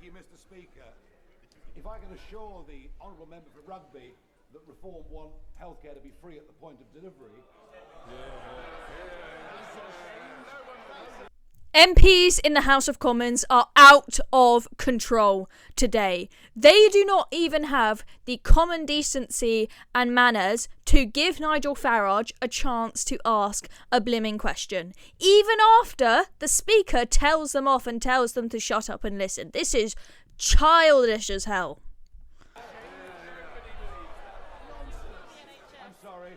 you, Mr. Speaker. If I can assure the honourable member for Rugby that Reform want healthcare to be free at the point of delivery. MPs in the House of Commons are out of control today. They do not even have the common decency and manners to give Nigel Farage a chance to ask a blimmin' question. Even after the Speaker tells them off and tells them to shut up and listen. This is childish as hell. I'm sorry.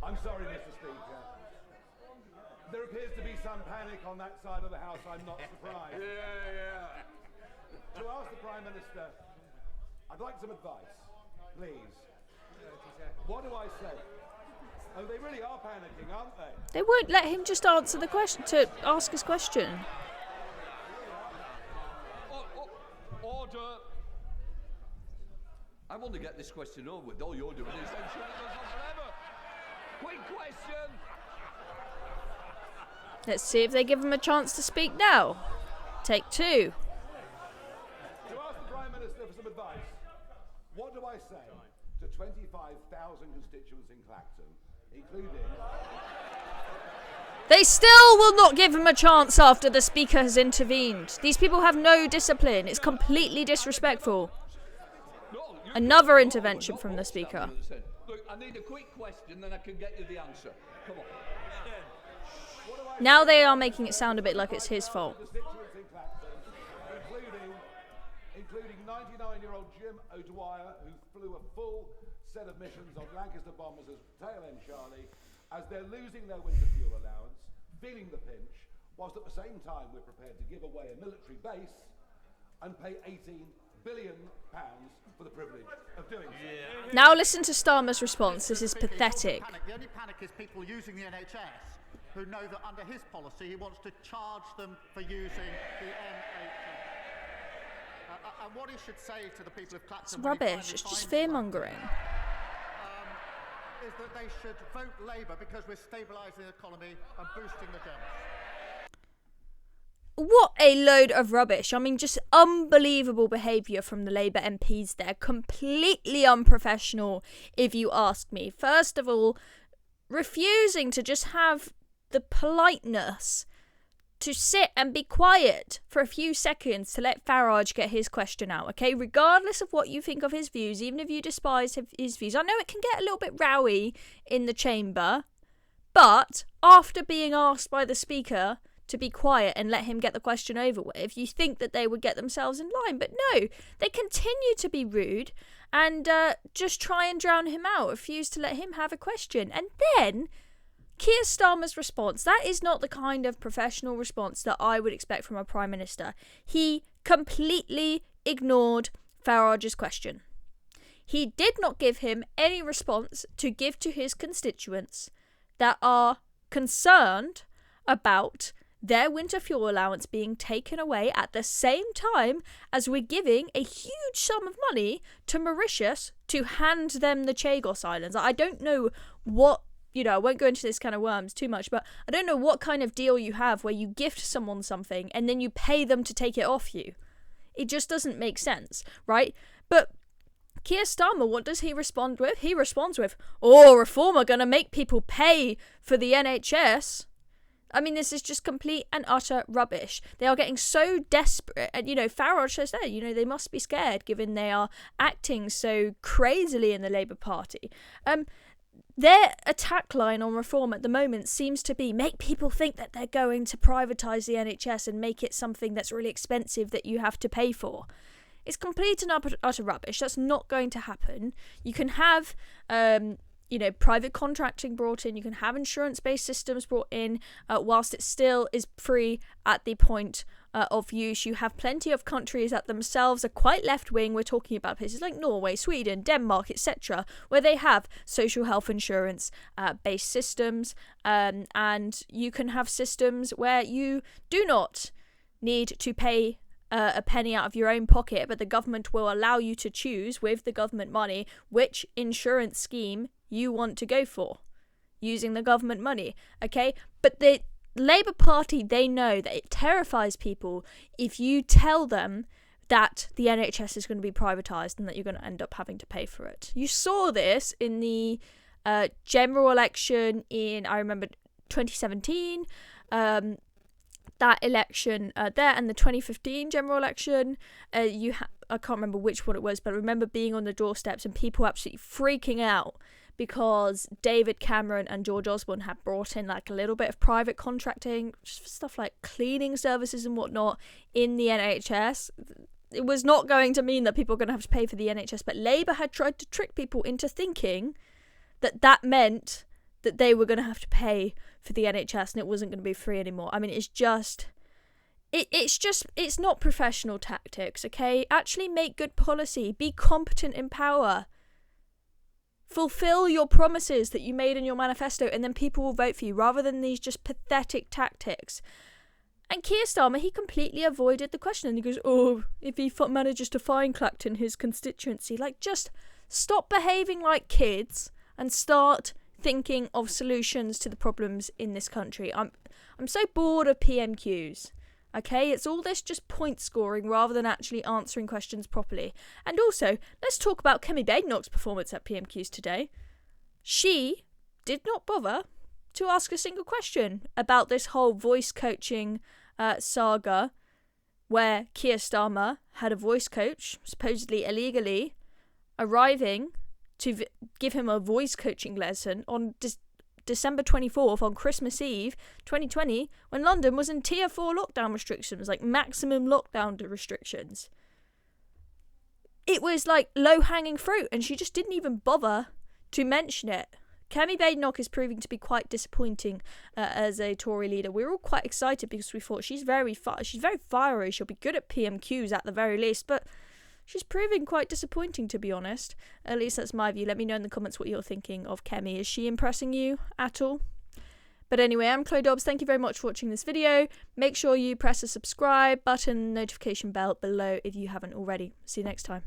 I'm sorry, Mr. Speaker. There appears to be some panic on that side of the House. I'm not surprised. To ask the Prime Minister, I'd like some advice, please. What do I say? Oh, they really are panicking, aren't they? They won't let him just answer the question, to ask his question. Order. I want to get this question over with. All you're doing is ensuring it goes on forever. Quick question. Let's see if they give him a chance to speak now. Take two. To ask the Prime Minister for some advice, what do I say to 25,000 constituents in Clacton, including... They still will not give him a chance after the Speaker has intervened. These people have no discipline. It's completely disrespectful. Another intervention from the Speaker. Look, I need a quick question, then I can get you the answer. Come on. Now they are making it sound a bit like it's his fault. Including 99-year-old Jim O'Dwyer, who flew a full set of missions on Lancaster bombers as tail end Charlie, as they're losing their winter fuel allowance, feeling the pinch, whilst at the same time we're prepared to give away a military base and pay £18 billion for the privilege of doing so. Now listen to Starmer's response. This is pathetic. The only panic is people using the NHS who know that under his policy he wants to charge them for using the NHS. And what he should say to the people of Clacton... It's rubbish. It's just fear-mongering. ...is that they should vote Labour because we're stabilising the economy and boosting the Dems. What a load of rubbish. I mean, just unbelievable behaviour from the Labour MPs there. Completely unprofessional, if you ask me. First of all, refusing to just have the politeness to sit and be quiet for a few seconds to let Farage get his question out, okay? Regardless of what you think of his views, even if you despise his views. I know it can get a little bit rowy in the chamber, but after being asked by the Speaker to be quiet and let him get the question over with, you think that they would get themselves in line. But no, they continue to be rude and just try and drown him out, refuse to let him have a question. And then Keir Starmer's response, that is not the kind of professional response that I would expect from a Prime Minister. He completely ignored Farage's question. He did not give him any response to give to his constituents that are concerned about their winter fuel allowance being taken away at the same time as we're giving a huge sum of money to Mauritius to hand them the Chagos Islands. I don't know what, I won't go into this kind of worms too much, but I don't know what kind of deal you have where you gift someone something and then you pay them to take it off you. It just doesn't make sense, right? But Keir Starmer, what does he respond with? He responds with, Reform are going to make people pay for the NHS. I mean, this is just complete and utter rubbish. They are getting so desperate. And, Farage says that, they must be scared given they are acting so crazily in the Labour Party. Their attack line on reform at the moment seems to be make people think that they're going to privatise the NHS and make it something that's really expensive that you have to pay for. It's complete and utter rubbish. That's not going to happen. You can have private contracting brought in. You can have insurance-based systems brought in whilst it still is free at the point of use. You have plenty of countries that themselves are quite left-wing. We're talking about places like Norway, Sweden, Denmark, etc., where they have social health insurance-based systems, and you can have systems where you do not need to pay a penny out of your own pocket, but the government will allow you to choose with the government money which insurance scheme you want to go for. using the government money, okay? But the Labour Party, they know that it terrifies people if you tell them that the NHS is going to be privatised and that you're going to end up having to pay for it. You saw this in the general election in, I remember, 2017, that election there, and the 2015 general election. I can't remember which one it was, but I remember being on the doorsteps and people absolutely freaking out because David Cameron and George Osborne had brought in like a little bit of private contracting, just for stuff like cleaning services and whatnot in the NHS. It was not going to mean that people were going to have to pay for the NHS, but Labour had tried to trick people into thinking that that meant that they were going to have to pay for the NHS and it wasn't going to be free anymore. I mean, it's not professional tactics, okay? Actually make good policy. Be competent in power. Fulfill your promises that you made in your manifesto and then people will vote for you rather than these just pathetic tactics. And Keir Starmer, he completely avoided the question and he goes, oh, if he manages to find Clacton, his constituency, like just stop behaving like kids and start thinking of solutions to the problems in this country. I'm so bored of PMQs. Okay, it's all this just point scoring rather than actually answering questions properly. And also, let's talk about Kemi Badenoch's performance at PMQs today. She did not bother to ask a single question about this whole voice coaching saga where Keir Starmer had a voice coach, supposedly illegally, arriving to give him a voice coaching lesson on December 24th, on Christmas Eve 2020, when London was in tier 4 lockdown restrictions, like maximum lockdown restrictions. It was like low-hanging fruit and she just didn't even bother to mention it. Kemi Badenoch is proving to be quite disappointing as a Tory leader. We were all quite excited because we thought she's very fiery, she'll be good at PMQs at the very least, but she's proving quite disappointing, to be honest. At least that's my view. Let me know in the comments what you're thinking of Kemi. Is she impressing you at all? But anyway, I'm Chloe Dobbs. Thank you very much for watching this video. Make sure you press the subscribe button, notification bell below if you haven't already. See you next time.